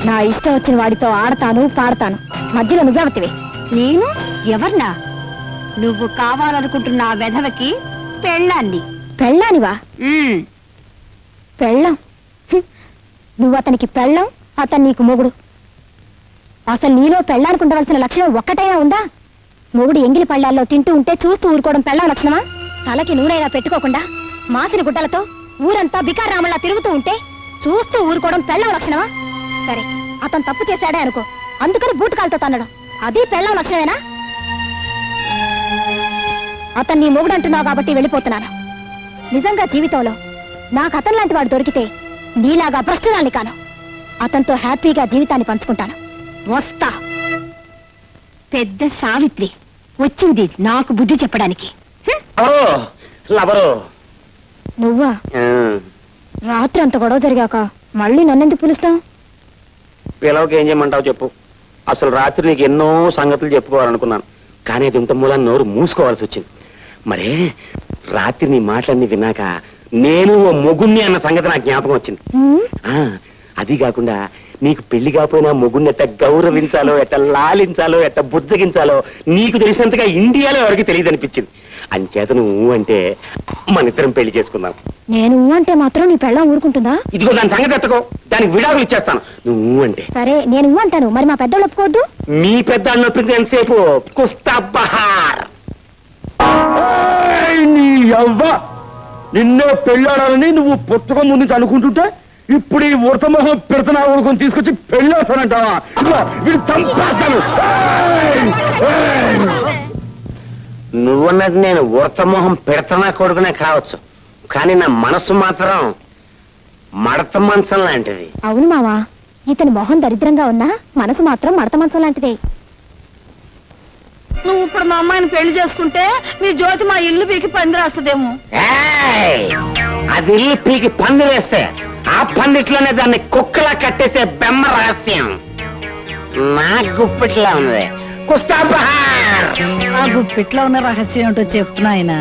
నా ఇష్టం వచ్చిన వాడితో ఆడతాను పాడతాను, మధ్యలో నువ్వెవతివి? నేను ఎవర్నా? నువ్వు కావాలనుకుంటున్న ఆ వెధవకి పెళ్ళాన్ని. పెళ్ళానివా? పెళ్ళం? నువ్వు అతనికి పెళ్ళం, అతను నీకు మొగుడు. అసలు నీలో పెళ్ళానుకుండవలసిన లక్షణం ఒక్కటైనా ఉందా? మొగుడు ఎంగిలి పళ్ళాల్లో తింటూ ఉంటే చూస్తూ ఊరుకోవడం పెళ్ళం లక్షణమా? తలకి నూనెలా పెట్టుకోకుండా మాసిన గుడ్డలతో ఊరంతా బికారామల్లా తిరుగుతూ ఉంటే చూస్తూ ఊరుకోవడం పెళ్ళం లక్షణమా? సరే, అతను తప్పు చేశాడే అనుకో, అందుకని బూటకాలతో తన్నడం, అది పెళ్ళం లక్షణమేనా? అతన్ని నీ మొగుడు అంటున్నావు కాబట్టి వెళ్ళిపోతున్నాను. నిజంగా జీవితంలో నాకు అతను లాంటి వాడు దొరికితే నీలాగా భ్రష్టురాల్ని కాను. అతనితో హ్యాపీగా జీవితాన్ని పంచుకుంటాను. వస్తా. పెద్ద సావిత్రి వచ్చింది నాకు బుద్ధి చెప్పడానికి. నువ్వా? రాత్రి అంత గొడవ జరిగాక మళ్ళీ నన్నెందుకు పిలుస్తావు? పిలవకి ఏం చేయమంటావు చెప్పు. అసలు రాత్రి నీకు ఎన్నో సంగతులు చెప్పుకోవాలనుకున్నాను, కానీ అది ఇంత మూలాన్ని నోరు మూసుకోవాల్సి వచ్చింది. మరే రాత్రి నీ మాటలన్నీ విన్నాక నేను ఓ మొగుణ్ణి అన్న సంగతి నాకు జ్ఞాపకం వచ్చింది. అది కాకుండా నీకు పెళ్లి కాకపోయినా మొగుణ్ణి ఎట్ట గౌరవించాలో, ఎట్ట లాలించాలో, ఎట్ట బుజ్జగించాలో నీకు తెలిసినంతగా ఇండియాలో ఎవరికి తెలియదు అనిపించింది. అంచేత నువ్వు అంటే మన ఇద్దరం పెళ్లి చేసుకుందాం. నేను అంటే మాత్రం నీ పెళ్ళం ఊరుకుంటుందా? ఇదిగో దాని సంగతి ఎత్తకో, దానికి విడాకులు ఇచ్చేస్తాను నువ్వు అంటే. సరే, నేను అంటాను, మరి మా పెద్దోళ్ళు ఒప్పుకోవద్దు. మీ పెద్దాళ్ళు నొప్పింది ఎంతసేపు? కుస్తా బహార్. నిన్నే పెళ్ళాడాలని నువ్వు పుస్తకం ముందు అనుకుంటుంటే ఇప్పుడు ఈ ఉడతమొహం పెడతనా ఊరుకొని తీసుకొచ్చి పెళ్ళాడతానంటావా? వీడు చంపేస్తాను. నువ్వన్నది నేను ఉడతమొహం పెడతనా కొడుకునే కావచ్చు, కానీ నా మనసు మాత్రం మడత మంచం లాంటిది. అవును మావా, ఇతని మొహం దరిద్రంగా ఉన్నా మనసు మాత్రం మడత మంచం లాంటిదే. నువ్వు ఇప్పుడు మా అమ్మాయిని పెళ్లి చేసుకుంటే మీ జ్యోతి మా ఇల్లు పీకి పందిరేస్తుందేమో. అది ఇల్లు పీకి పందిరేస్తే ఆ పందిట్లోనే దాన్ని కుక్కలా కట్టేసే బెమ్మ రహస్యం నా గుప్పిట్లా ఉంది. కుస్తా బహార్. ఆ గుప్పిట్లో ఉన్న రహస్యం ఏంటో చెప్పు నాయన.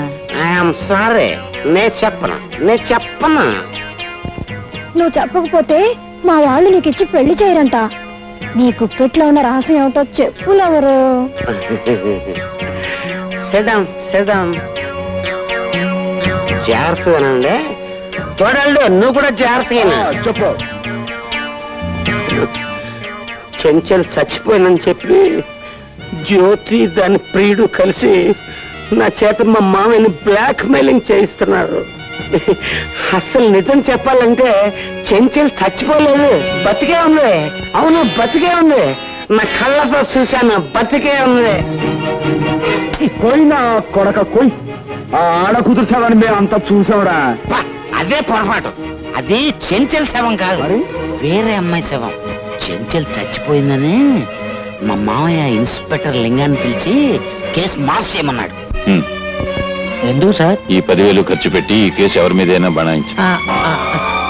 ఐఎమ్ సారీ, నేను చెప్పను. నువ్వు చెప్పకపోతే మా వాళ్ళు నీకు ఇచ్చి పెళ్లి చేయరంట. నీ గుప్పిట్లో ఉన్న రహస్యం ఏమిటో చెప్పులెవరు? జాగ్రత్తగానండి చూడండి, నువ్వు కూడా జాగ్రత్తగా చెప్పు. చెంచల్ చచ్చిపోయినని చెప్పి జ్యోతి దాని ప్రియుడు కలిసి నా చేత మా మామయ్యని బ్లాక్ మెయిలింగ్ చేయిస్తున్నారు. అసలు నిజం చెప్పాలంటే చెంచల్ చచ్చిపోలేదు, బతికే ఉంది. అవును, బతికే ఉంది. నా కళ్ళతో చూశాను, బతికే ఉంది. పోయినా కొడక కొయ్, ఆ ఆడ కుదుర్చావని మేము అంతా చూసావురా. అదే పొరపాటు. అది చెంచల్ శవం కాదు, వేరే అమ్మాయి శవం. చెంచల్ చచ్చిపోయిందని మా మామయ్య ఇన్స్పెక్టర్ లింగాన్ని పిలిచి కేసు మాఫ్ చేయమన్నాడు. ఎందుకు సార్? ఈ 10,000 ఖర్చు పెట్టి ఈ కేసు ఎవరి మీదైనా బనాయించు.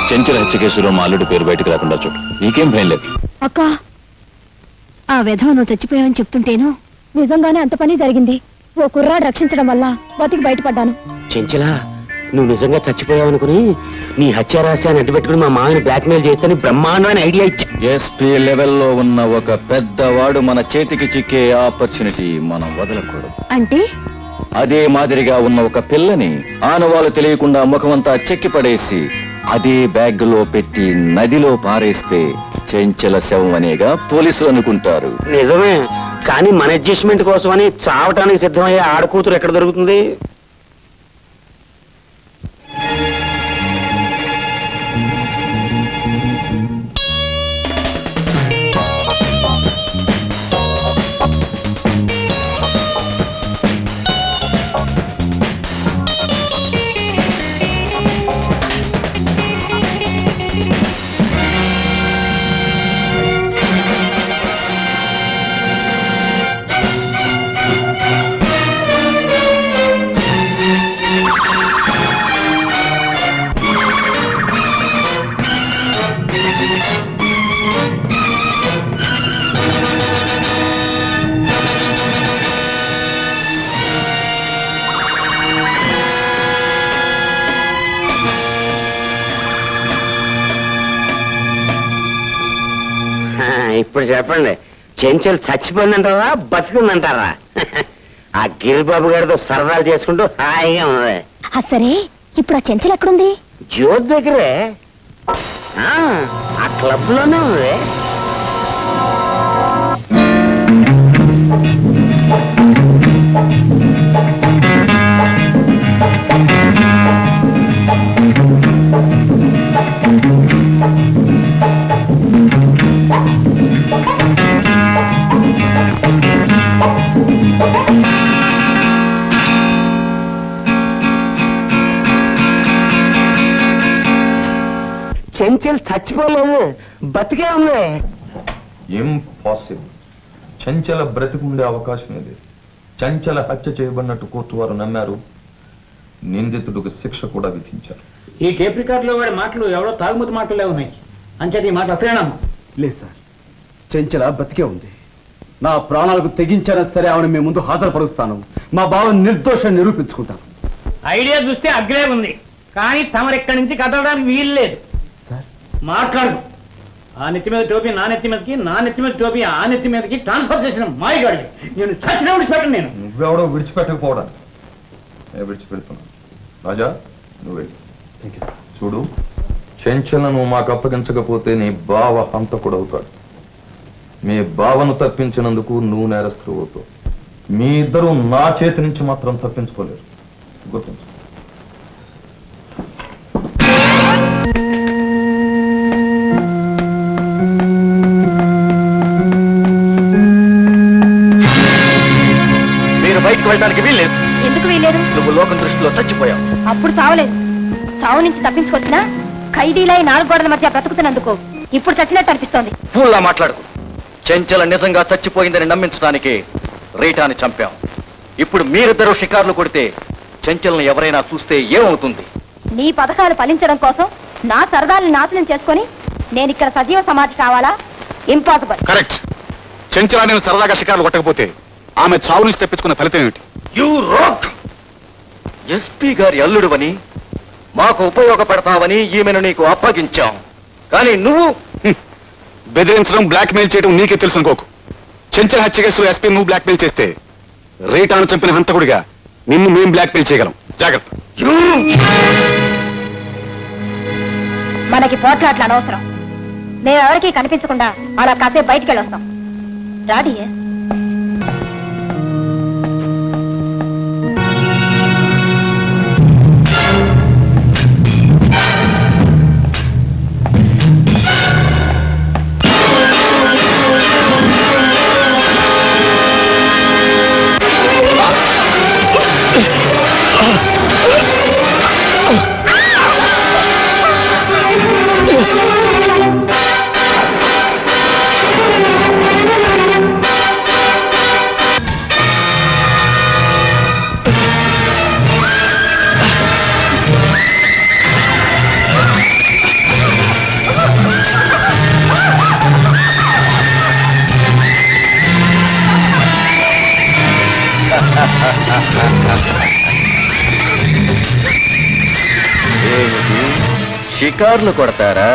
చెంచల్ హత్య కేసులో మా అల్లుడి పేరు బయటకు రాకుండా చూడు, నీకేం భయం లేదు. అక్క, ఆ విధవ నువ్వు చచ్చిపోయావని చెప్తుంటేను నిజంగానే అంత పని జరిగింది. ఓ కుర్రాడు రక్షించడం వల్ల బతికి బయటపడ్డాను. చెంచలా, నువ్వు నిజంగా చచ్చిపోయావనుకుని నీ హత్య రహస్యాన్ని అడ్డుపెట్టుకుని మా మామని బ్లాక్మెయిల్ చేస్తే బ్రహ్మాండమైన ఐడియా ఇచ్చా. ఎస్పీ లెవెల్లో ఉన్న ఒక పెద్దవాడు మన చేతికి చిక్కే ఆపర్చునిటీ మనం వదలకూడదు. అంటే అదే మాదిరిగా ఉన్న ఒక పిల్లని ఆనవాళ్ళు తెలియకుండా ముఖమంతా చెక్కి పడేసి అదే బ్యాగ్ లో పెట్టి నదిలో పారేస్తే చెంచల శవం అనేగా పోలీసులు అనుకుంటారు. నిజమే, కానీ మన అడ్జస్ట్మెంట్ కోసమని చావటానికి సిద్ధమయ్యే ఆడకూతురు ఎక్కడ దొరుకుతుంది? ఇప్పుడు చెప్పండి, చెంచలు చచ్చిపోయిందంటారా బతికుందంటారా? ఆ గిరిబాబు గారితో సరదాలు చేసుకుంటూ హాయిగా ఉంది. సరే, ఇప్పుడు ఆ చెంచలు ఎక్కడుంది? జ్యోతి దగ్గరే, ఆ క్లబ్ లోనే ఉంది. చెంచల్ చచ్చిపోలేదు, బతికే ఉంది. ఇంపాసిబుల్. చంచల బ్రతికుండే అవకాశం ఇది. చంచల హత్య చేయబడినట్టు కోర్టు వారు నమ్మారు. నిందితుడికి శిక్ష కూడా విధించారు. ఈ టేప్ రికార్డులో వాడి మాటలు ఎవరో తాగుమతి మాటలే ఉన్నాయి. అంచేత ఈ మాట అసలేనమ్మా. లేదు సార్, చెంచల బతికే ఉంది. నా ప్రాణాలకు తెగించారా సరే ఆవిడ మీ ముందు హాజరుపరుస్తాను. మా బావ నిర్దోషం నిరూపించుకుంటాను. ఐడియా చూస్తే అగ్రే ఉంది, కానీ తమరిక్కడి నుంచి కదలడానికి వీలు లేదు. సార్ మాట్లాడు. ఆ నెత్తి మీద టోపీ నా నెత్తి మీదకి, నా నెత్తి మీద టోపీ ఆ నెత్తి మీదకి ట్రాన్స్ఫర్ చేసిన మాయగాడి నేను చచ్చిన విడిచిపెట్టను. నేను నువ్వెవడో విడిచిపెట్టకపోవడానికి విడిచిపెడుతున్నాను. రాజా నువ్వే చూడు, చెంచలను మాకు అప్పగించకపోతే నీ బావ హంతకుడు అవుతాడు. మీ బావను తప్పించినందుకు నువ్వు నేరస్తులు అవుతావు. మీ ఇద్దరు నా చేతి నుంచి మాత్రం తప్పించుకోలేరు, గుర్తించు. మీరు బయటకు వెళ్ళడానికి వీల్లేదు. ఎందుకు వీలేదు? నువ్వు లోకం దృష్టిలో చచ్చిపోయావు. అప్పుడు చావలేదు. చావు నుంచి తప్పించుకొచ్చినా ఖైదీలై 4 గోడల మధ్య బ్రతుకుతున్నందుకు ఇప్పుడు చచ్చినట్టు అనిపిస్తోంది. ఫూల్లా మాట్లాడుకు. చెంచల నిజంగా చచ్చిపోయిందని నమ్మించడానికి రీటాని చంపాం. ఇప్పుడు మీరిద్దరూ షికార్లు కొడితే చెంచల్ని ఎవరైనా చూస్తే ఏమవుతుంది? నీ పథకాలు ఫలించడం కోసం నా సరదాలను నాశనం చేసుకొని నేను ఇక్కడ సజీవ సమాధి కావాలా? ఇంపాసిబుల్. కరెక్ట్. చెంచల నేను సరదాగా షికార్లు కొట్టకపోతే ఆమె చావు నుంచి తెప్పించుకున్న ఫలితం ఏమిటి? You rock. ఎస్పీ గారి అల్లుడువని, మాకు ఉపయోగపడతావని ఈమెను నీకు అప్పగించాం. కానీ నువ్వు బెదిరించడం, బ్లాక్ మెయిల్ చేయడం నీకే తెలుసు అనుకోకు. చెంచల హత్య కేసులో ఎస్పీ నువ్వు బ్లాక్ మెయిల్ చేస్తే రీటాను చంపిన హంతకుడిగా నిన్ను మేము బ్లాక్ మెయిల్ చేయగలం. జాగ్రత్త. మనకి పోట్లాట్లు అనవసరం. మేమెవరికి కనిపించకుండా అలా కాసేపు బయటికి వెళ్ళొస్తాం. రాడి. షికార్లు కొడతారా?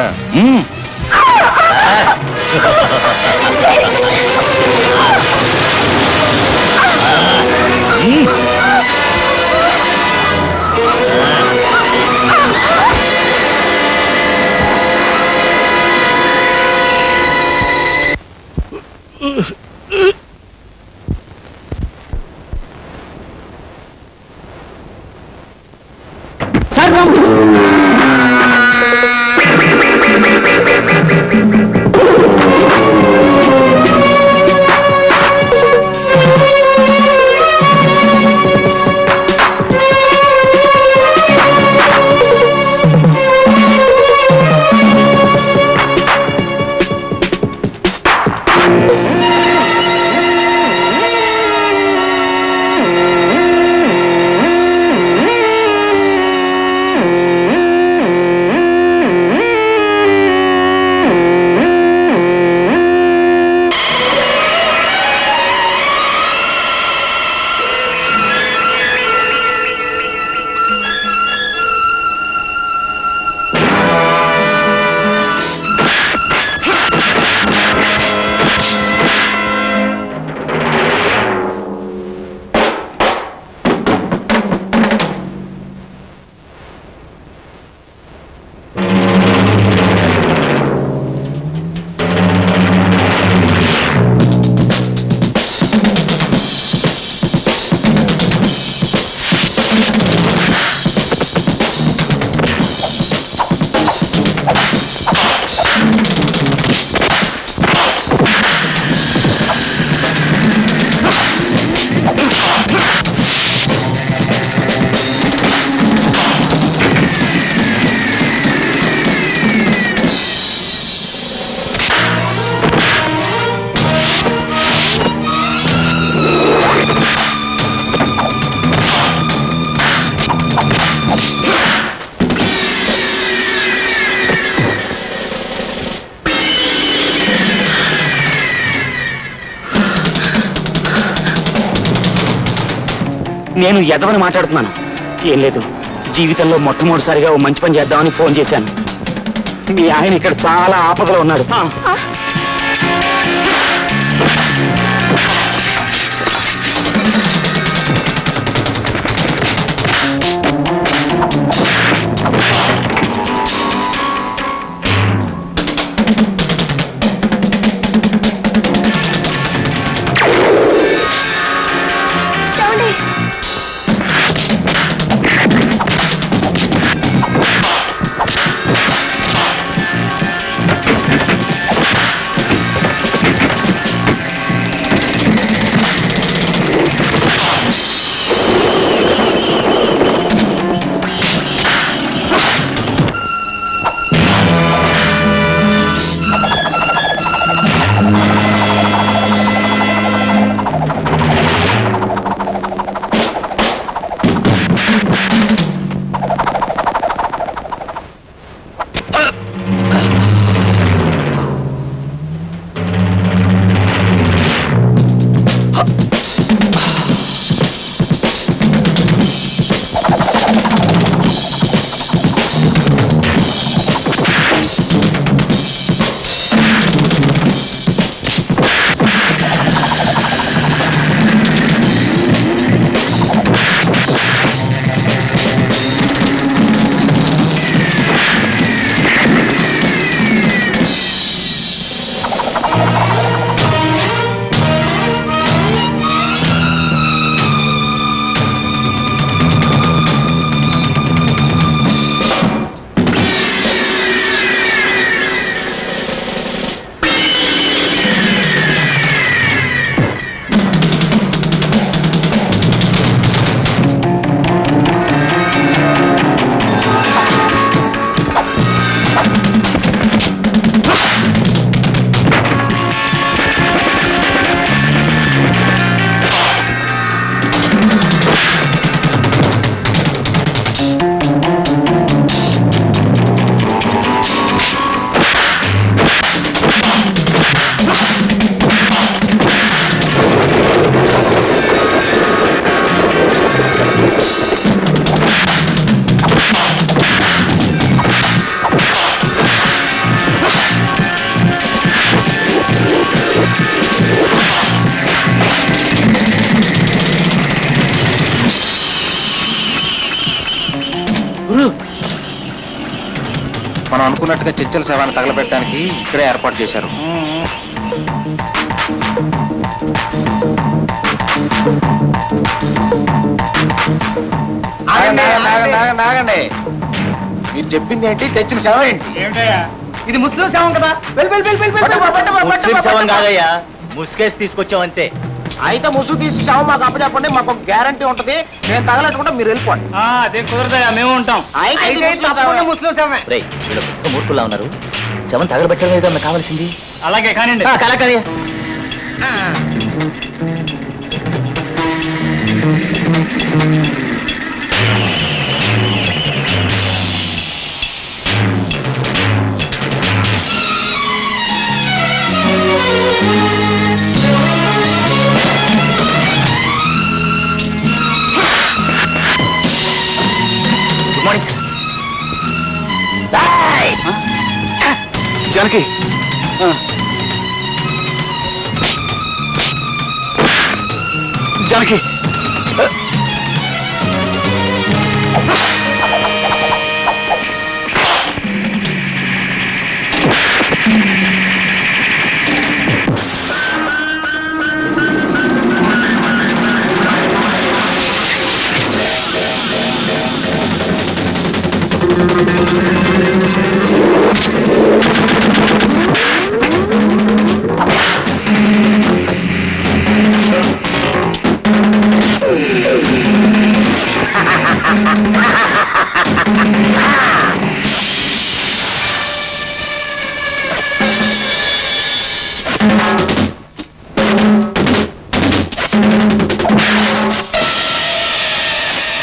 నేను ఎదవని మాట్లాడుతున్నాను. ఏం లేదు, జీవితంలో మొట్టమొదటిసారిగా ఓ మంచి పని చేద్దామని ఫోన్ చేశాను. మీ ఆయన ఇక్కడ చాలా ఆపదలో ఉన్నాడు. మనం అనుకున్నట్టుగా చెంచల శవాన్ని తగలబెట్టడానికి ఇక్కడే ఏర్పాటు చేశారు. ఆగండి, మీరు చెప్పింది ఏంటి? తెచ్చిన శవం ఏంటి? ఇది ముస్లిం శవం కదా. ముస్లిం శవం కాదయ్యా, ముసుకేసి తీసుకొచ్చావంతే. అయితే ముసుగు తీసి శవం మాకు అప్పచెప్పండి, మాకు ఒక గ్యారంటీ ఉంటది. నేను తగలట్టుకుంటా, మీరు వెళ్ళిపోండి. అదే కుదరదయ్యా, మేము ఉంటాం. ముస్లిం శవమే. మూర్ఖులా ఉన్నారు. శవం తగలబెట్టడం ఏదన్నా కావాల్సింది. అలాగే కానివ్వండి. కలకలి good morning sir. Janaki, Janaki,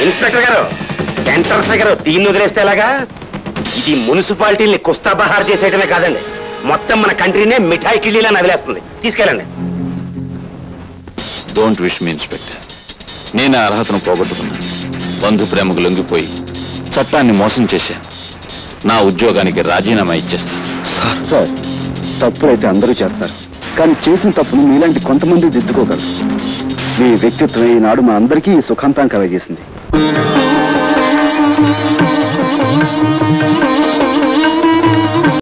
inspector గారు, సెంటర్ ఫిగర్ దీన్ని వదిలేస్తే ఎలాగా? ఇది మున్సిపాలిటీని కుస్తాబహార్ చేసేయటమే కాదండి, మొత్తం మన కంట్రీనే మిఠాయి కిళ్ళీలా నదిలేస్తుంది. తీసుకెళ్ళండి. Don't wish me inspector. నేను ఆ అర్హతను పోగొట్టుకున్నాను. బంధు ప్రేమకు లొంగిపోయి చట్టాన్ని మోసం చేశాను. నా ఉద్యోగానికి రాజీనామా ఇచ్చేస్తాను. సార్, తప్పులైతే అందరూ చేస్తారు, కానీ చేసిన తప్పును మీలాంటి కొంతమంది దిద్దుకోగలరు. మీ వ్యక్తిత్వం ఈనాడు మా అందరికీ సుఖాంతం కలగజేసింది.